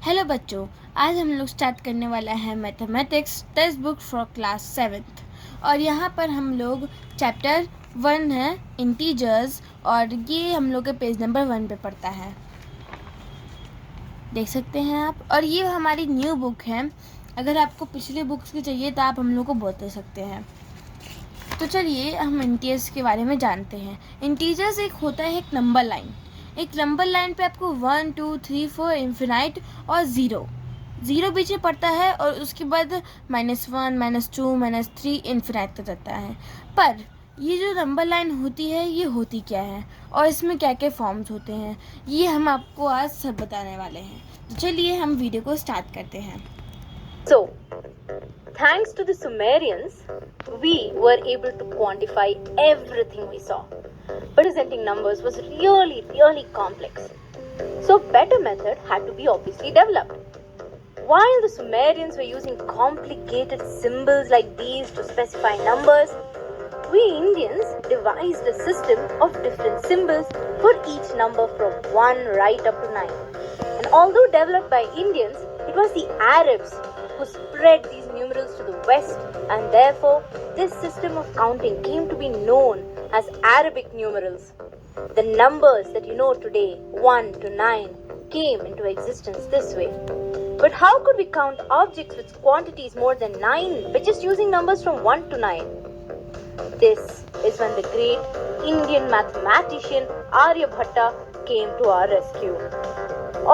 Hello बच्चों, आज हम लोग स्टार्ट करने वाला है mathematics text book for class 7th। और यहाँ पर हम लोग चैप्टर 1 है इंटीजर्स, और ये हम लोग के पेज नंबर 1 पे पढ़ता है, देख सकते हैं आप। और ये हमारी न्यू बुक है। अगर आपको पिछले बुक्स की चाहिए तो आप हम लोग को बोल दे सकते हैं। तो चलिए हम इंटीजर्स के बारे में जानते हैं। इंटीजर्स एक होता है एक नंबर लाइन। एक नंबर लाइन पे आपको 1 2 3 4 इन्फिनाइट और ज़ीरो बीच में पड़ता है, और उसके बाद -1 -2 -3 इन्फिनाइट तक जाता है। पर ये जो नंबर लाइन होती है ये होती क्या है और इसमें क्या क्या फॉर्म्स होते हैं, ये हम आपको आज सब बताने वाले हैं। तो चलिए हम वीडियो को स्टार्ट करते हैं। So, thanks to the Sumerians, we were able to quantify everything we saw. Presenting numbers was really complex. So, better method had to be obviously developed. While the Sumerians were using complicated symbols like these to specify numbers, we Indians devised a system of different symbols for each number from 1 right up to 9. And although developed by Indians, it was the Arabs who spread these numerals to the west, and therefore this system of counting came to be known as Arabic numerals. The numbers that you know today, 1 to 9, came into existence this way. But how could we count objects with quantities more than 9 by just using numbers from 1 to 9? This is when the great Indian mathematician Aryabhatta came to our rescue.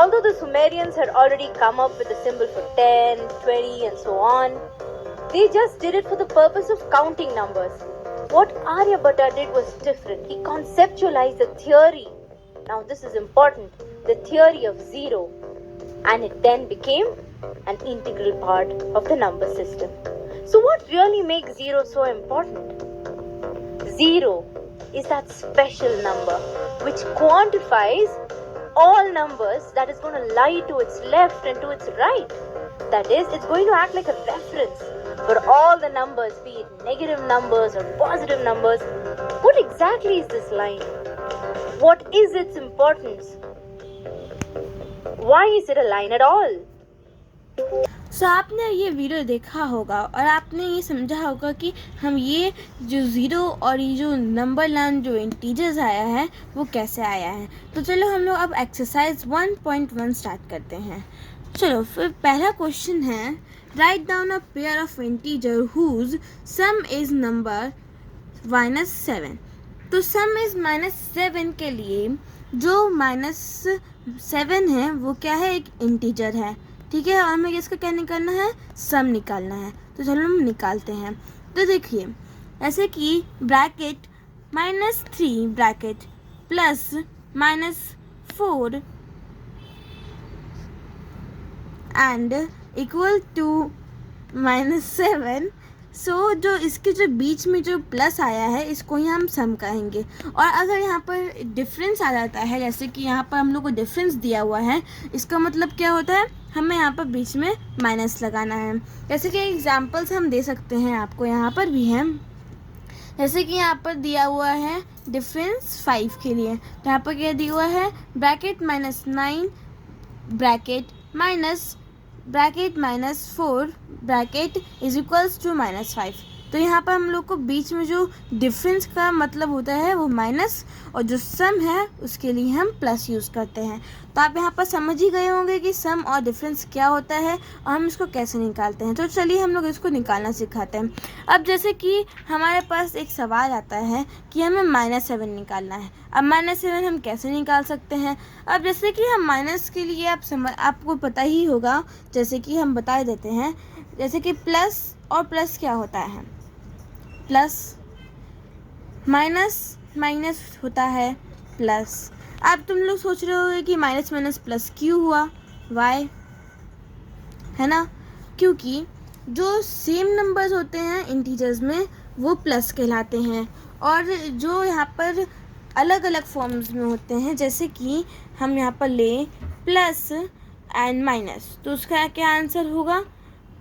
Although the Sumerians had already come up with a symbol for 10, 20 and so on, they just did it for the purpose of counting numbers. What Aryabhatta did was different. He conceptualized the theory. Now this is important. The theory of zero. And it then became an integral part of the number system. So what really makes zero so important? Zero is that special number which quantifies all numbers that is going to lie to its left and to its right. That is, it's going to act like a reference for all the numbers, be it negative numbers or positive numbers. What exactly is this line? What is its importance? Why is it a line at all? सो आपने ये video देखा होगा और आपने ये समझा होगा कि हम ये जो ज़ीरो और ये जो नंबर लाइन जो इंटीजर्स आया है वो कैसे आया है। तो चलो हम लोग अब एक्सरसाइज 1.1 स्टार्ट करते हैं। चलो फिर पहला क्वेश्चन है, write down a pair of integer whose sum is number -7। तो सम इज़ -7 के लिए जो -7 है वो क्या है, एक इंटीजर है, ठीक है। और हमें इसका क्या निकालना है, सम निकालना है। तो चलो हम निकालते हैं। तो देखिए ऐसे कि bracket -3 bracket plus -4 and equal to -7। So जो इसके जो बीच में जो प्लस आया है इसको ही हम सम कहेंगे। और अगर यहाँ पर डिफरेंस आ जाता है, जैसे कि यहाँ पर हम लोग को डिफरेंस दिया हुआ है, इसका मतलब क्या होता है, हमें यहाँ पर बीच में माइनस लगाना है। जैसे कि एग्जांपल्स हम दे सकते हैं, आपको यहाँ पर भी है। जैसे कि यहाँ पर दिया हुआ है डिफरेंस 5 के लिए, तो यहाँ पर क्या दिया हुआ है, bracket -9 bracket -4 bracket is equals to -5। तो यहाँ पर हम लोग को बीच में जो डिफरेंस का मतलब होता है वो माइनस, और जो सम है उसके लिए हम प्लस यूज़ करते हैं। तो आप यहाँ पर समझ ही गए होंगे कि सम और डिफरेंस क्या होता है और हम इसको कैसे निकालते हैं। तो चलिए हम लोग इसको निकालना सिखाते हैं। अब जैसे कि हमारे पास एक सवाल आता है कि हमें -7 निकालना है। अब -7 हम कैसे निकाल सकते हैं। अब जैसे कि हम माइनस के लिए आपको पता ही होगा, जैसे कि हम बता देते हैं। जैसे कि प्लस और प्लस क्या होता है, प्लस माइनस होता है प्लस। अब तुम लोग सोच रहे होगे कि माइनस प्लस क्यों हुआ, वाई, है ना, क्योंकि जो सेम नंबर्स होते हैं इंटीजर्स में वो प्लस कहलाते हैं, और जो यहाँ पर अलग अलग फॉर्म्स में होते हैं, जैसे कि हम यहाँ पर ले प्लस एंड माइनस, तो उसका क्या आंसर होगा,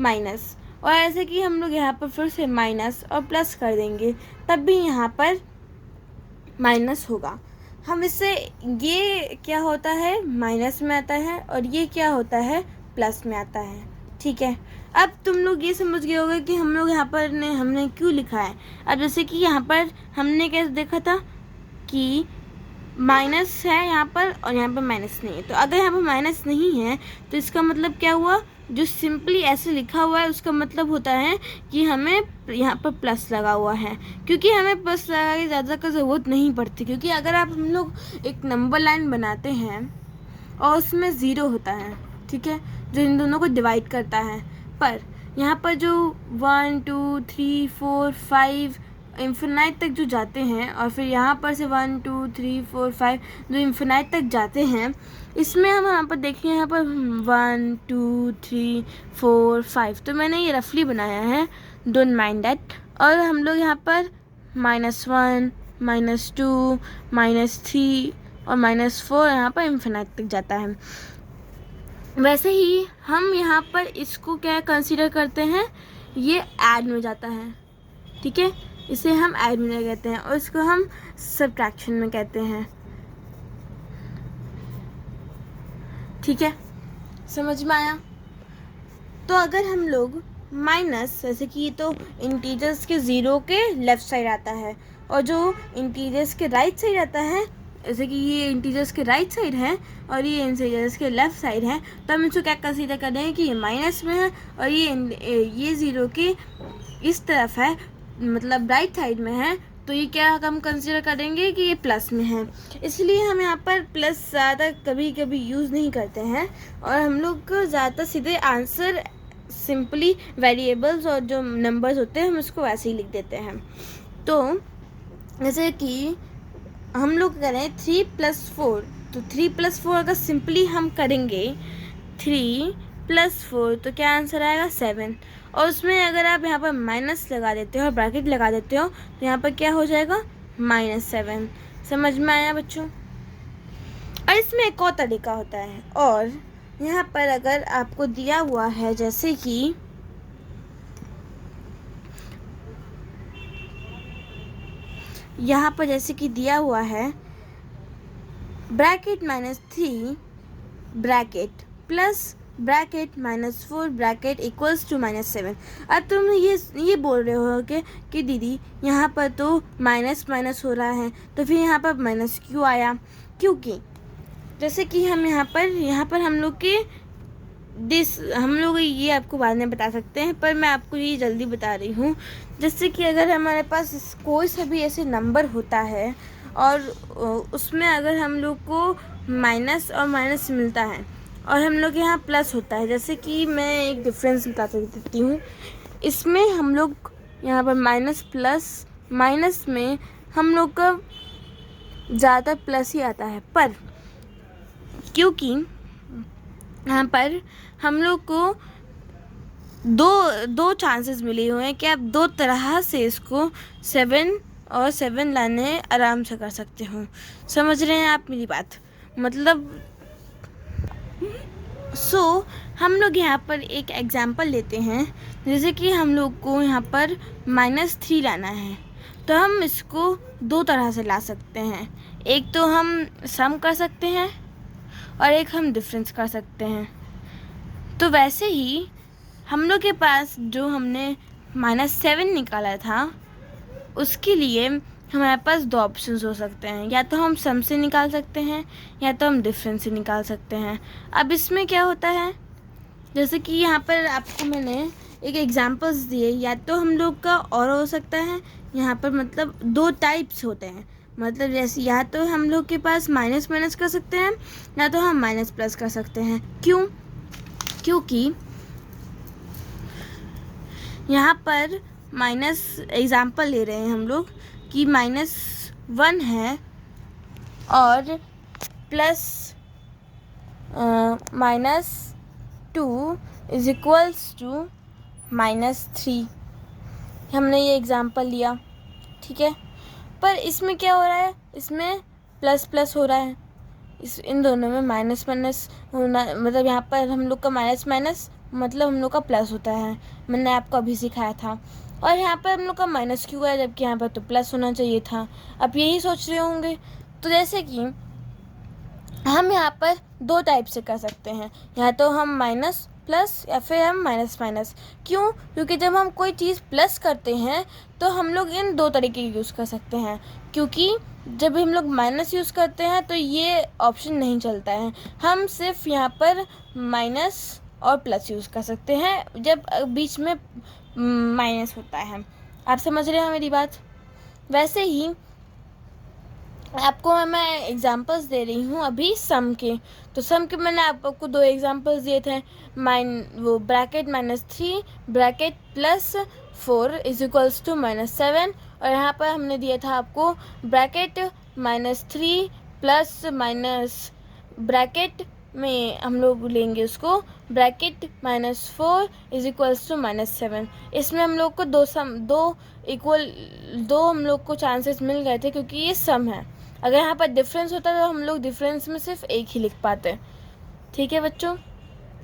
माइनस। और ऐसे कि हम लोग यहाँ पर फिर से माइनस और प्लस कर देंगे, तब भी यहाँ पर माइनस होगा। हम इससे ये क्या होता है, माइनस में आता है, और ये क्या होता है, प्लस में आता है। ठीक है, अब तुम लोग ये समझ गए होगे कि हम लोग यहाँ पर हमने क्यों लिखा है। अब जैसे कि यहाँ पर हमने कैसे देखा था कि माइनस है यहाँ पर और यहाँ पर माइनस नहीं है, तो अगर यहाँ पर माइनस नहीं है तो इसका मतलब क्या हुआ, जो सिंपली ऐसे लिखा हुआ है उसका मतलब होता है कि हमें यहाँ पर प्लस लगा हुआ है, क्योंकि हमें प्लस लगा के ज़्यादा का ज़रूरत नहीं पड़ती, क्योंकि अगर आप हम लोग एक नंबर लाइन बनाते हैं और उसमें ज़ीरो होता है, ठीक है, जो इन दोनों को डिवाइड करता है, पर यहाँ पर जो 1 2 3 4 5 इन्फिनाइट तक जो जाते हैं और फिर यहाँ पर से 1 2 3 4 5 जो इन्फिनाइट तक जाते हैं, इसमें हम यहाँ पर देखिए यहाँ पर 1 2 3 4 5, तो मैंने ये रफली बनाया है, डोंट माइंड दैट। और हम लोग यहाँ पर -1 -2 -3 और -4 यहाँ पर इन्फिनाइट तक जाता है। वैसे ही हम यहाँ पर इसको क्या कंसीडर करते हैं, ये ऐड में जाता है, ठीक है, इसे हम ऐड में कहते हैं और इसको हम सब्ट्रैक्शन में कहते हैं। ठीक है, समझ में आया। तो अगर हम लोग माइनस, जैसे कि ये तो इंटीजर्स के ज़ीरो के लेफ़्ट साइड आता है और जो इंटीजर्स के राइट साइड आता है, जैसे कि ये इंटीजर्स के राइट साइड है और ये इंटीजर्स के लेफ़्ट साइड है, तो हम इसको क्या कंसीडर कर रहे हैं कि ये माइनस में है और ये ज़ीरो के इस तरफ है, मतलब राइट साइड में है, तो ये क्या हम कंसीडर करेंगे कि ये प्लस में है। इसलिए हम यहाँ पर प्लस ज़्यादा कभी कभी यूज़ नहीं करते हैं और हम लोग को ज़्यादा सीधे आंसर सिंपली वेरिएबल्स और जो नंबर्स होते हैं हम उसको वैसे ही लिख देते हैं। तो जैसे कि हम लोग करें 3 + 4, तो 3 + 4 अगर सिंपली हम करेंगे 3 + 4 तो क्या आंसर आएगा 7, और उसमें अगर आप यहाँ पर माइनस लगा देते हो और ब्रैकेट लगा देते हो तो यहाँ पर क्या हो जाएगा -7। समझ में आया बच्चों। और इसमें एक और तरीका होता है, और यहाँ पर अगर आपको दिया हुआ है जैसे कि यहाँ पर जैसे कि दिया हुआ है bracket -3 bracket plus bracket -4 bracket equals to -7। अब तुम ये बोल रहे हो कि दीदी यहाँ पर तो माइनस हो रहा है, तो फिर यहाँ पर माइनस क्यों आया, क्योंकि जैसे कि हम यहाँ पर हम लोग ये आपको बाद में बता सकते हैं, पर मैं आपको ये जल्दी बता रही हूँ। जैसे कि अगर हमारे पास कोई सा भी ऐसे नंबर होता है और उसमें अगर हम लोग को माइनस और माइनस मिलता है और हम लोग यहाँ प्लस होता है, जैसे कि मैं एक डिफरेंस बता देती हूँ। इसमें हम लोग यहाँ पर माइनस प्लस माइनस में हम लोग का ज़्यादा प्लस ही आता है, पर क्योंकि यहाँ पर हम लोग को दो चांसेस मिले हुए हैं कि आप दो तरह से इसको 7 और 7 लाने आराम से कर सकते हो। समझ रहे हैं आप मेरी बात, मतलब हम लोग यहाँ पर एक एग्जांपल लेते हैं। जैसे कि हम लोग को यहाँ पर -3 लाना है, तो हम इसको दो तरह से ला सकते हैं। एक तो हम सम कर सकते हैं और एक हम डिफरेंस कर सकते हैं। तो वैसे ही हम लोग के पास जो हमने -7 निकाला था, उसके लिए हमारे पास दो ऑप्शंस हो सकते हैं, या तो हम सम से निकाल सकते हैं या तो हम डिफरेंस से निकाल सकते हैं। अब इसमें क्या होता है, जैसे कि यहाँ पर आपको मैंने एक एग्जांपल्स दिए, या तो हम लोग का और हो सकता है यहाँ पर, मतलब दो टाइप्स होते हैं, मतलब जैसे या तो हम लोग के पास माइनस माइनस कर सकते हैं या तो हम माइनस प्लस कर सकते हैं। क्यों? क्योंकि यहाँ पर माइनस एग्जांपल ले रहे हैं हम लोग कि -1 है और प्लस -2 इज इक्वल्स टू -3। हमने ये एग्जांपल लिया, ठीक है, पर इसमें क्या हो रहा है, इसमें प्लस प्लस हो रहा है, इन दोनों में माइनस माइनस होना, मतलब यहाँ पर हम लोग का माइनस माइनस मतलब हम लोग का प्लस होता है, मैंने आपको अभी सिखाया था। और यहाँ पर हम लोग का माइनस क्यों है, जबकि यहाँ पर तो प्लस होना चाहिए था। आप यही सोच रहे होंगे। तो जैसे कि हम यहाँ पर दो टाइप से कर सकते हैं, या तो हम माइनस प्लस या फिर हम माइनस माइनस। क्यों? क्योंकि जब हम कोई चीज़ प्लस करते हैं तो हम लोग इन दो तरीके यूज़ कर सकते हैं, क्योंकि जब हम लोग माइनस यूज़ करते हैं तो ये ऑप्शन नहीं चलता है। हम सिर्फ यहाँ पर माइनस और प्लस यूज़ कर सकते हैं जब बीच में माइनस होता है। आप समझ रहे हैं मेरी बात? वैसे ही आपको मैं एग्जांपल्स दे रही हूँ अभी सम के। तो सम के मैंने आपको दो एग्जांपल्स दिए थे, वो bracket -3 bracket +4 is equals to -7, और यहाँ पर हमने दिया था आपको ब्रैकेट -3 प्लस माइनस ब्रैकेट में हम लोग लेंगे उसको ब्रैकेट -4 इज इक्वल्स टू -7। इसमें हम लोग को दो हम लोग को चांसेस मिल गए थे, क्योंकि ये सम है। अगर यहाँ पर डिफरेंस होता तो हम लोग डिफरेंस में सिर्फ एक ही लिख पाते। ठीक है बच्चों?